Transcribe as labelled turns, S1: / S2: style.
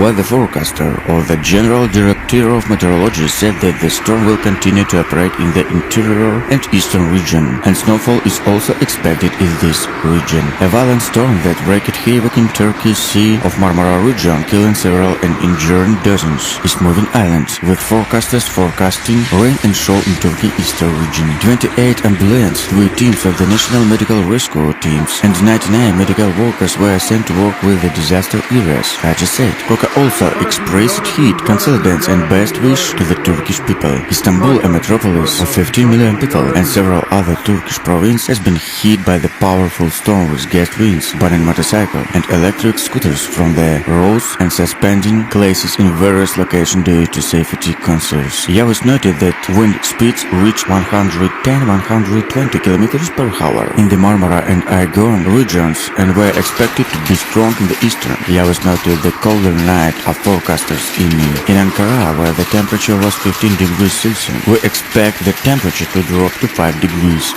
S1: Weather forecaster of the General Directorate of Meteorology said that the storm will continue to operate in the interior and eastern region, and snowfall is also expected in this region. A violent storm that wreaked havoc in Turkish Sea of Marmara region, killing several and injuring dozens, is moving islands, with forecasters forecasting rain and show in Turkey eastern region. 28 ambulance, 3 teams of the National Medical Rescue teams, and 99 medical workers were sent to work with the disaster areas. Kodja said. Kodja also expressed heat, condolences and best wish to the Turkish people. Istanbul, a metropolis of 15 million people, and several other Turkish provinces has been hit by the powerful storm with gust winds, banning motorcycles and electric scooters from the roads and suspending classes in various locations due to safety concerns. Yavuz noted that wind speeds reach 110-120 km per hour in the Marmara and Aegean regions and were expected to be strong in the eastern. Yavuz noted the colder night of forecasters in Ankara, where the temperature was 15 degrees Celsius. We expect the temperature to drop to 5 degrees